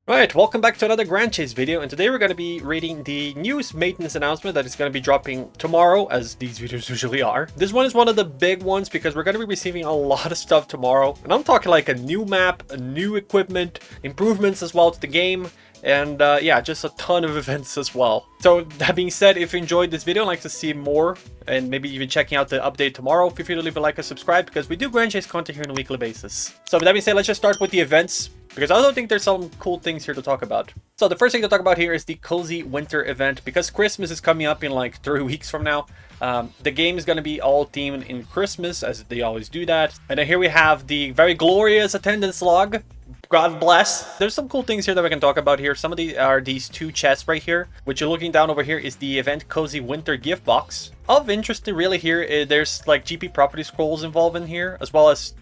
Right, welcome back to another Grand Chase video, and today we're going to be reading the news maintenance announcement that is going to be dropping tomorrow, as these videos usually are. This one is one of the big ones because we're going to be receiving a lot of stuff tomorrow, and I'm talking like a new map, a new equipment, improvements as well to the game, and yeah, just a ton of events as well. So that being said, if you enjoyed this video and like to see more, and maybe even checking out the update tomorrow, feel free to leave a like and subscribe because we do Grand Chase content here on a weekly basis. So with that being said, let's just start with the events, because I also think there's some cool things here to talk about. So the first thing to talk about here is the Cozy Winter event. Because Christmas is coming up in like 3 weeks from now, the game is going to be all themed in Christmas, as they always do that. And then here we have the very glorious attendance log. God bless. There's some cool things here that we can talk about here. Some of these are these 2 chests right here. What you're looking down over here is the event Cozy Winter gift box. Of interest really here, there's like GP property scrolls involved in here, as well as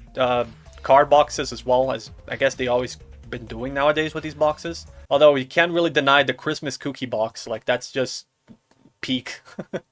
card boxes, as well as I guess they always been doing nowadays with these boxes. Although you can't really deny the Christmas cookie box, like that's just peak.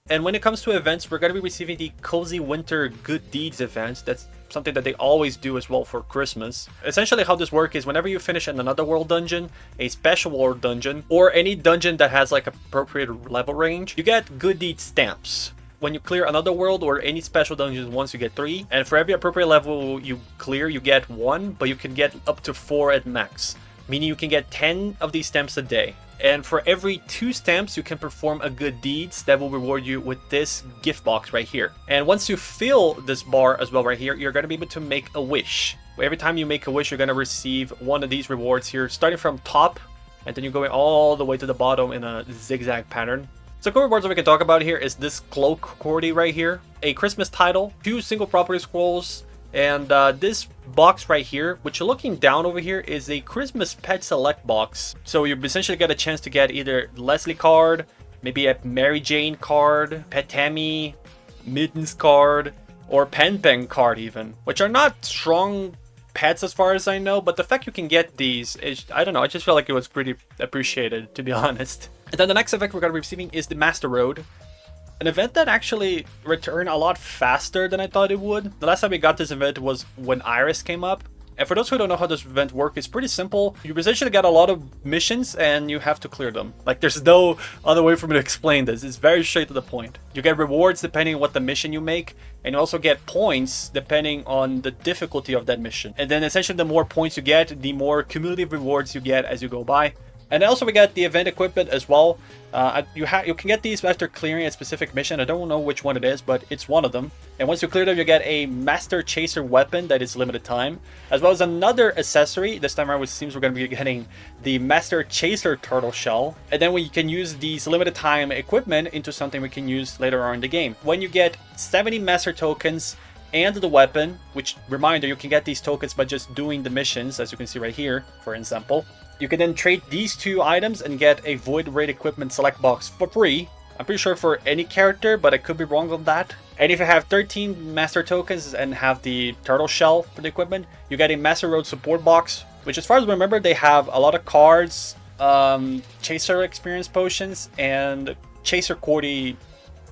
And when it comes to events, we're going to be receiving the Cozy Winter Good Deeds event. That's something that they always do as well for Christmas. Essentially how this works is whenever you finish an Another World dungeon, a Special World dungeon, or any dungeon that has like appropriate level range, you get Good Deed stamps. When you clear Another World or any special dungeons once, you get 3, and for every appropriate level you clear you get 1, but you can get up to 4 at max, meaning you can get 10 of these stamps a day. And for every 2 stamps you can perform a good deeds that will reward you with this gift box right here. And once you fill this bar as well right here, you're going to be able to make a wish. Every time you make a wish, you're going to receive one of these rewards here, starting from top, and then you're going all the way to the bottom in a zigzag pattern. So cool rewards that we can talk about here is this Cloak Cordy right here, a Christmas title, 2 single property scrolls, and this box right here, which you're looking down over here, is a Christmas Pet Select box. So you essentially get a chance to get either Leslie card, maybe a Mary Jane card, Pet Tammy, Mittens card, or Pen Pen card even, which are not strong pets as far as I know, but the fact you can get these is, I don't know, I just feel like it was pretty appreciated, to be honest. And then the next event we're going to be receiving is the Master Road, an event that actually returned a lot faster than I thought it would. The last time we got this event was when Iris came up. And for those who don't know how this event works, it's pretty simple. You essentially get a lot of missions and you have to clear them. Like, there's no other way for me to explain this. It's very straight to the point. You get rewards depending on what the mission you make, and you also get points depending on the difficulty of that mission. And then essentially the more points you get, the more cumulative rewards you get as you go by. And also we got the event equipment as well. You can get these after clearing a specific mission. I don't know which one it is, but it's one of them. And once you clear them, you get a Master Chaser weapon that is limited time, as well as another accessory. This time around it seems we're going to be getting the Master Chaser turtle shell. And then we can use these limited time equipment into something we can use later on in the game. When you get 70 Master tokens and the weapon, which, reminder, you can get these tokens by just doing the missions, as you can see right here, for example. You can then trade these 2 items and get a Void Raid Equipment Select box for free. I'm pretty sure for any character, but I could be wrong on that. And if you have 13 Master tokens and have the Turtle Shell for the equipment, you get a Master Road Support box, which, as far as I remember, they have a lot of cards, Chaser Experience Potions, and Chaser Cordy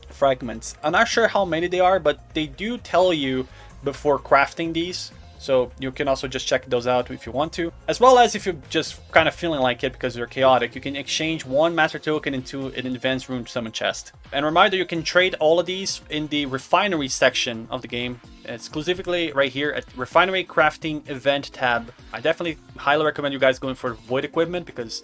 fragments. I'm not sure how many they are, but they do tell you before crafting these. So you can also just check those out if you want to. As well as if you're just kind of feeling like it because you're chaotic, you can exchange 1 Master token into an Advanced Room Summon chest. And reminder, you can trade all of these in the Refinery section of the game, exclusively right here at Refinery Crafting Event tab. I definitely highly recommend you guys going for Void Equipment because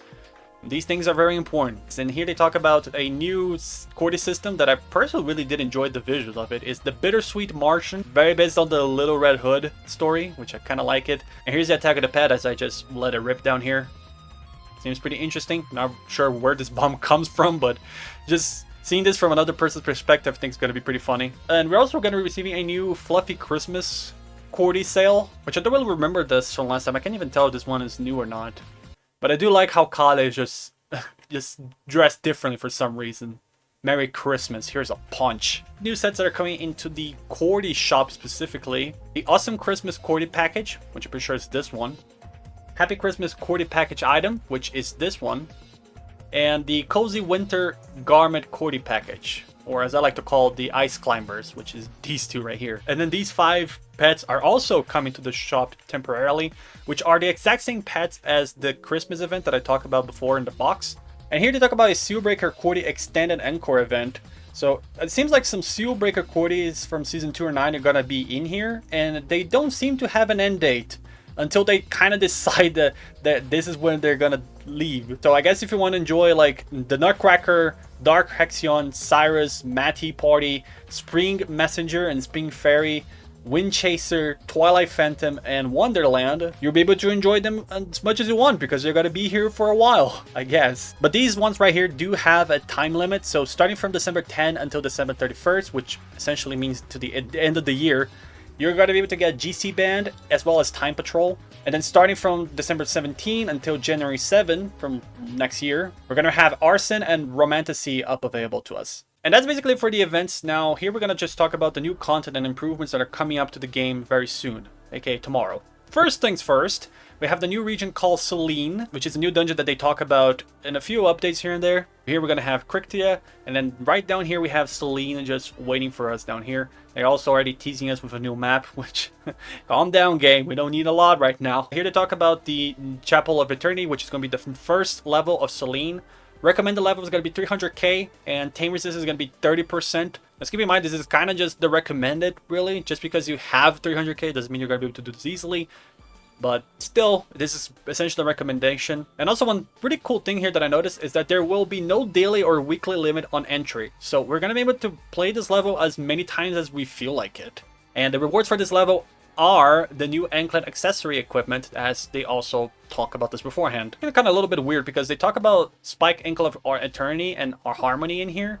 these things are very important. And here they talk about a new Cordy system that I personally really did enjoy the visuals of it. Is the Bittersweet Martian, very based on the Little Red Hood story, which I kind of like it. And here's the attack of the pet as I just let it rip down here. Seems pretty interesting. Not sure where this bomb comes from, but just seeing this from another person's perspective I think is going to be pretty funny. And we're also going to be receiving a new Fluffy Christmas Cordy sale, which I don't really remember this from last time. I can't even tell if this one is new or not. But I do like how Kale is just dressed differently for some reason. Merry Christmas, here's a punch. New sets that are coming into the Cordy shop specifically. The Awesome Christmas Cordy package, which I'm pretty sure is this one. Happy Christmas Cordy package item, which is this one. And the Cozy Winter Garment Cordy package, or as I like to call the Ice Climbers, which is these 2 right here. And then these 5 pets are also coming to the shop temporarily, which are the exact same pets as the Christmas event that I talked about before in the box. And here they talk about a Sealbreaker Cordy Extended Encore event. So it seems like some Sealbreaker Cordys from Season 2 or 9 are gonna be in here, and they don't seem to have an end date until they kind of decide that this is when they're gonna leave. So I guess if you want to enjoy like the Nutcracker, Dark Hexion, Cyrus, Matty Party, Spring Messenger, and Spring Fairy, Wind Chaser, Twilight Phantom, and Wonderland, you'll be able to enjoy them as much as you want because they're gonna be here for a while, I guess. But these ones right here do have a time limit, so starting from December 10 until December 31st, which essentially means to the end of the year, you're going to be able to get GC Band as well as Time Patrol. And then starting from December 17 until January 7 from next year, we're going to have Arson and Romantasy up available to us. And that's basically it for the events. Now, here we're going to just talk about the new content and improvements that are coming up to the game very soon, aka tomorrow. First things first, we have the new region called Selene, which is a new dungeon that they talk about in a few updates here and there. Here we're going to have Crictia, and then right down here we have Selene just waiting for us down here. They're also already teasing us with a new map, which, calm down game, we don't need a lot right now. Here to talk about the Chapel of Eternity, which is going to be the first level of Selene. Recommended level is going to be 300k, and Tame Resistance is going to be 30%. Let's keep in mind, this is kind of just the recommended, really. Just because you have 300k doesn't mean you're going to be able to do this easily. But still, this is essentially a recommendation. And also one pretty cool thing here that I noticed is that there will be no daily or weekly limit on entry. So we're going to be able to play this level as many times as we feel like it. And the rewards for this level are the new anklet accessory equipment, as they also talk about this beforehand. It's kind of a little bit weird because they talk about Spike Anklet of Eternity and our Harmony in here.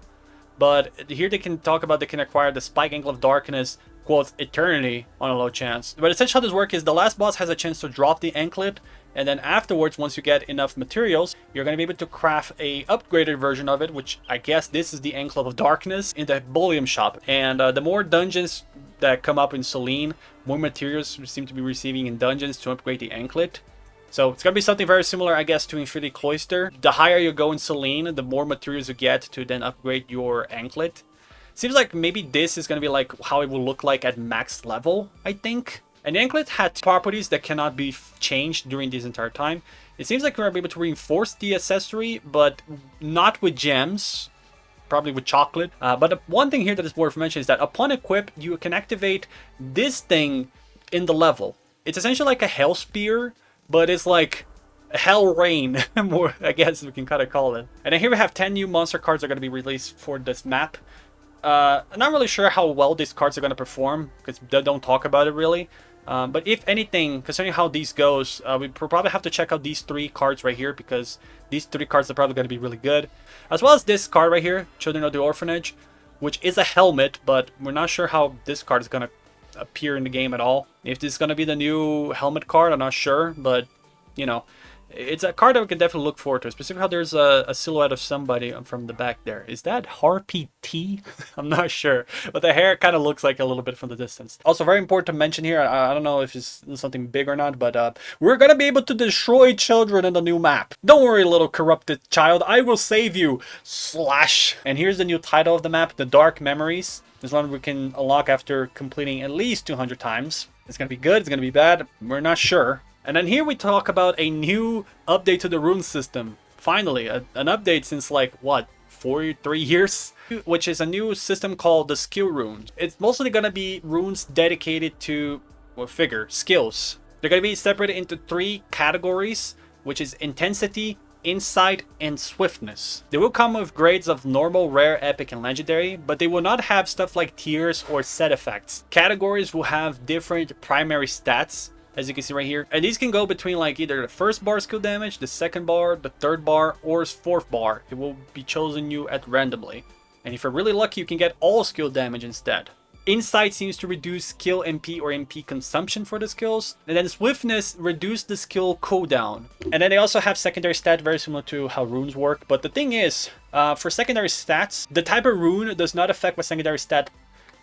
But here they can talk about they can acquire the Spike Anklet of Darkness, quote, Eternity on a low chance. But essentially how this works is the last boss has a chance to drop the anklet, and then afterwards, once you get enough materials, you're going to be able to craft a upgraded version of it, which I guess this is the Anklet of Darkness in the Bullion shop. And the more dungeons that come up in Selene, more materials we seem to be receiving in dungeons to upgrade the anklet. So it's going to be something very similar, I guess, to Infinity Cloister. The higher you go in Selene, the more materials you get to then upgrade your anklet. Seems like maybe this is going to be like how it will look like at max level, I think. And the anklet had properties that cannot be changed during this entire time. It seems like we're able to reinforce the accessory, but not with gems. Probably with chocolate. But one thing here that is worth mentioning is that upon equip, you can activate this thing in the level. It's essentially like a Hell Spear, but it's like Hell Rain, more, I guess we can kind of call it. And then here we have 10 new monster cards that are going to be released for this map. I'm not really sure how well these cards are going to perform, because they don't talk about it really. But if anything, concerning how these goes, we probably have to check out these 3 cards right here, because these 3 cards are probably going to be really good. As well as this card right here, Children of the Orphanage, which is a helmet, but we're not sure how this card is going to appear in the game at all. If this is going to be the new helmet card, I'm not sure, but, you know, it's a card that we can definitely look forward to, especially how there's a silhouette of somebody from the back there. Is that Harpy T? I'm not sure, but the hair kind of looks like a little bit from the distance. Also, very important to mention here, I don't know if it's something big or not, but we're going to be able to destroy children in the new map. Don't worry, little corrupted child, I will save you, slash. And here's the new title of the map, The Dark Memories. This one we can unlock after completing at least 200 times. It's going to be good, it's going to be bad, we're not sure. And then here we talk about a new update to the rune system. Finally, an update since like, what, 3 years? Which is a new system called the Skill Runes. It's mostly going to be runes dedicated to, well, skills. They're going to be separated into 3 categories, which is Intensity, Insight, and Swiftness. They will come with grades of Normal, Rare, Epic, and Legendary, but they will not have stuff like tiers or set effects. Categories will have different primary stats, as you can see right here. And these can go between like either the first bar skill damage, the second bar, the third bar, or 4th bar. It will be chosen you at randomly. And if you're really lucky, you can get all skill damage instead. Insight seems to reduce skill MP or MP consumption for the skills. And then Swiftness reduce the skill cooldown. And then they also have secondary stat, very similar to how runes work. But the thing is, for secondary stats, the type of rune does not affect what secondary stat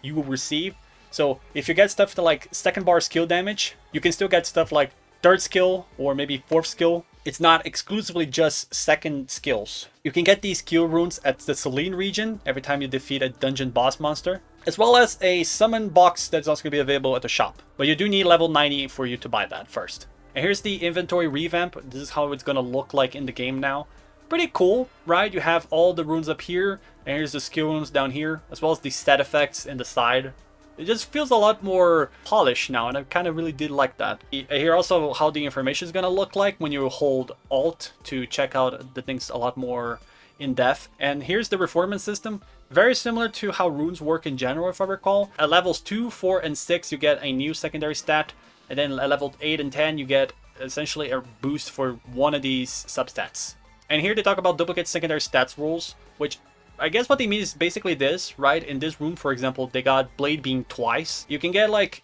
you will receive. So if you get stuff to like 2nd bar skill damage, you can still get stuff like 3rd skill or maybe 4th skill. It's not exclusively just 2nd skills. You can get these skill runes at the Selene region every time you defeat a dungeon boss monster. as well as a summon box that's also going to be available at the shop. But you do need level 90 for you to buy that first. And here's the inventory revamp. This is how it's going to look like in the game now. Pretty cool, right? You have all the runes up here, and here's the skill runes down here, as well as the stat effects in the side. It just feels a lot more polished now, and I kind of really did like that. Here also how the information is going to look like when you hold Alt to check out the things a lot more in depth. And here's the reformance system. Very similar to how runes work in general, if I recall. At levels 2, 4, and 6, you get a new secondary stat. And then at level 8 and 10, you get essentially a boost for one of these substats. And here they talk about duplicate secondary stats rules, which I guess what they mean is basically this, right? In this rune, for example, they got Blade Beam twice. You can get like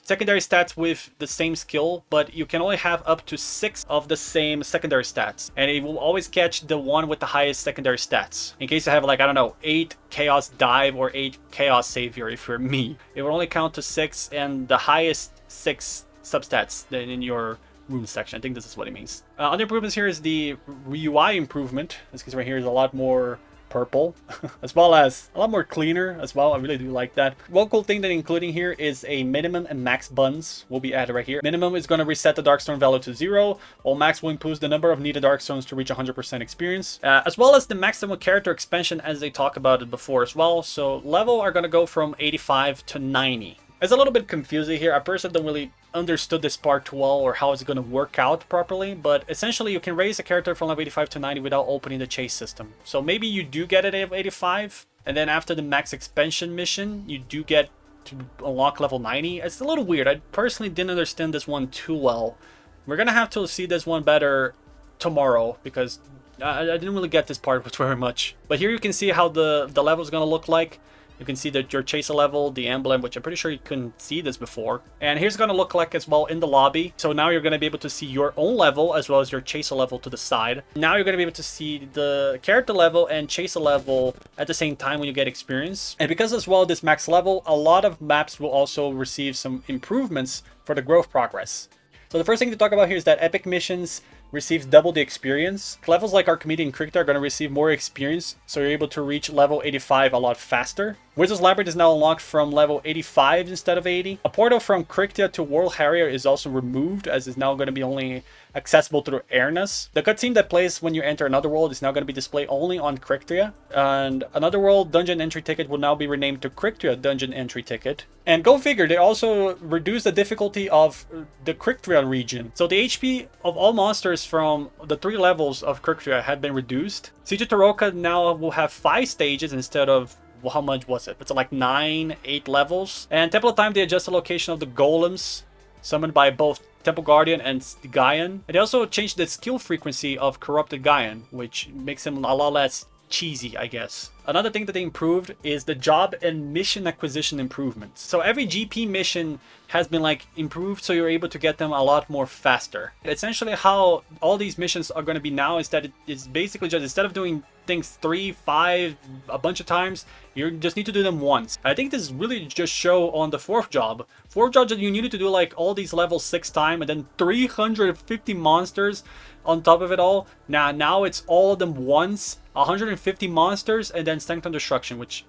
secondary stats with the same skill, but you can only have up to 6 of the same secondary stats. And it will always catch the one with the highest secondary stats. In case you have like, I don't know, 8 Chaos Dive or 8 Chaos Savior if you're me. It will only count to 6 and the highest 6 substats then in your rune section. I think this is what it means. Other improvements here is the UI improvement. This case right here is a lot more purple, as well as a lot more cleaner as well. I really do like that. One cool thing that including here is a minimum and max buns will be added right here. Minimum is going to reset the Darkstone value to 0, while max will improve the number of needed Darkstones to reach 100% experience, as well as the maximum character expansion as they talk about it before as well. So level are going to go from 85 to 90. It's a little bit confusing here. I personally don't really understood this part too well or how it's going to work out properly, but essentially you can raise a character from level 85 to 90 without opening the chase system. So maybe you do get it at 85, and then after the max expansion mission, you do get to unlock level 90. It's a little weird. I personally didn't understand this one too well. We're going to have to see this one better tomorrow because I didn't really get this part very much. But here you can see how the level is going to look like. You can see that your chaser level, the emblem, which I'm pretty sure you couldn't see this before. And here's going to look like as well in the lobby. So now you're going to be able to see your own level as well as your chaser level to the side. Now you're going to be able to see the character level and chaser level at the same time when you get experience. And because as well this max level, a lot of maps will also receive some improvements for the growth progress. So the first thing to talk about here is that epic missions receives double the experience. Levels like Archimedes and Krypta are going to receive more experience, so you're able to reach level 85 a lot faster. Wizard's Labyrinth is now unlocked from level 85 instead of 80. A portal from Krypta to World Harrier is also removed, as it's now going to be only accessible through Airness. The cutscene that plays when you enter another world is now going to be displayed only on Krypta, and another world dungeon entry ticket will now be renamed to Krypta dungeon entry ticket. And go figure, they also reduced the difficulty of the Krypta region. So the HP of all monsters from the 3 levels of Krypta had been reduced. Siege of Tarokka now will have 5 stages instead of, well, how much was it? It's like 9, 8 levels. And Temple of Time, they adjust the location of the golems summoned by both Temple Guardian and Gaian. And they also changed the skill frequency of Corrupted Gaian, which makes him a lot less cheesy, I guess. Another thing that they improved is the job and mission acquisition improvements. So every GP mission has been like improved, so you're able to get them a lot more faster. Essentially how all these missions are going to be now is that it's basically just, instead of doing things 3, 5, a bunch of times, you just need to do them once. I think this really just show on the 4th job. 4th job that you needed to do like all these levels 6 times and then 350 monsters on top of it all. Now it's all of them once, 150 monsters, and then Sanctum Destruction, which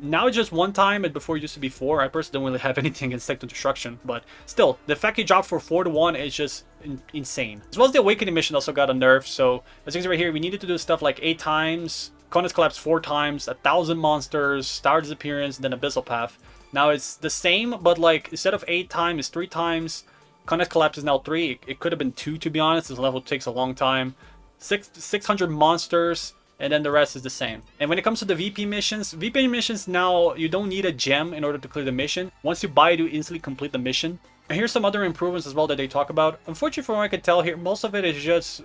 now it's just 1 time, and before it used to be 4. I personally don't really have anything against Sanctum Destruction, but still, the fact you dropped for 4 to 1 is just insane. As well as the Awakening mission also got a nerf, so as you can see right here, we needed to do stuff like 8 times, Conus Collapse 4 times, 1,000 monsters, Star Disappearance, and then Abyssal Path. Now it's the same, but like instead of 8 times, it's 3 times. Conus Collapse is now 3. It could have been 2 to be honest. This level takes a long time. 600 monsters, and then the rest is the same. And when it comes to the VP missions now, you don't need a gem in order to clear the mission. Once you buy it, you instantly complete the mission. And here's some other improvements as well that they talk about. Unfortunately, from what I can tell here, most of it is just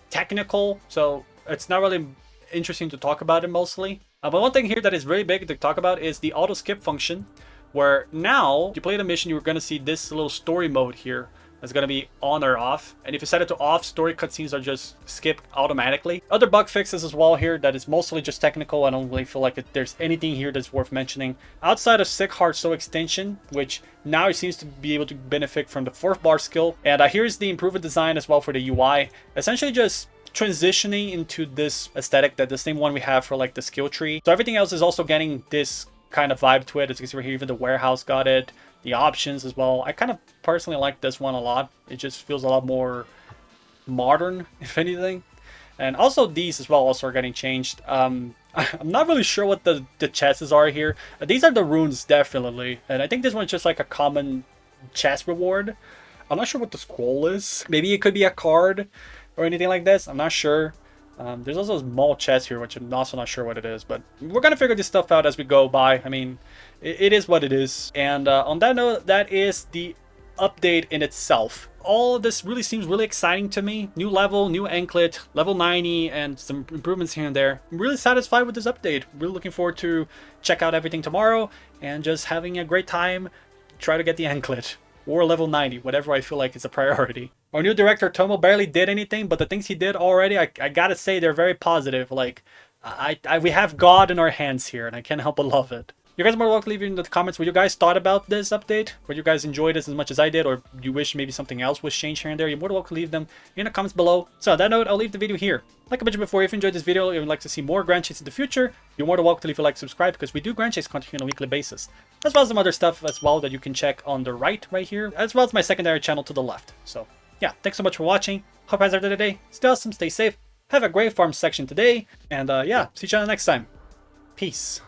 technical, so it's not really interesting to talk about it mostly. But one thing here that is really big to talk about is the auto skip function, where now you play the mission, you're going to see this little story mode here. It's going to be on or off, and if you set it to off, story cutscenes are just skipped automatically. Other bug fixes as well here that is mostly just technical. I don't really feel like there's anything here that's worth mentioning. Outside of Sick Heart Soul extension, which now it seems to be able to benefit from the 4th bar skill. And here's the improved design as well for the UI. Essentially just transitioning into this aesthetic that the same one we have for like the skill tree. So everything else is also getting this kind of vibe to it. As you can see right here, even the warehouse got it. The options as well. I kind of personally like this one a lot. It just feels a lot more modern, if anything. And also these as well also are getting changed. I'm not really sure what the chests are here. These are the runes, definitely. And I think this one's just like a common chest reward. I'm not sure what the scroll is. Maybe it could be a card or anything like this. I'm not sure. There's also a small chest here, which I'm also not sure what it is. But we're going to figure this stuff out as we go by. I mean, it is what it is. And on that note, that is the update in itself. All of this really seems really exciting to me. New level, new anklet, level 90, and some improvements here and there. I'm really satisfied with this update. Really looking forward to check out everything tomorrow and just having a great time. Try to get the anklet or level 90, whatever I feel like is a priority. Our new director Tomo barely did anything, but the things he did already, I gotta say they're very positive. Like, we have God in our hands here, and I can't help but love it. You guys are more welcome to leave in the comments what you guys thought about this update, whether you guys enjoyed this as much as I did, or you wish maybe something else was changed here and there. You're more than welcome to leave them in the comments below. So on that note, I'll leave the video here. Like I mentioned before, if you enjoyed this video and would like to see more Grand Chase in the future, you're more than welcome to leave a like, subscribe, because we do Grand Chase content here on a weekly basis, as well as some other stuff as well that you can check on the right here, as well as my secondary channel to the left. So yeah, thanks so much for watching. Hope you guys are today. Stay awesome, stay safe, have a great farm section today, and yeah, see you next time. Peace.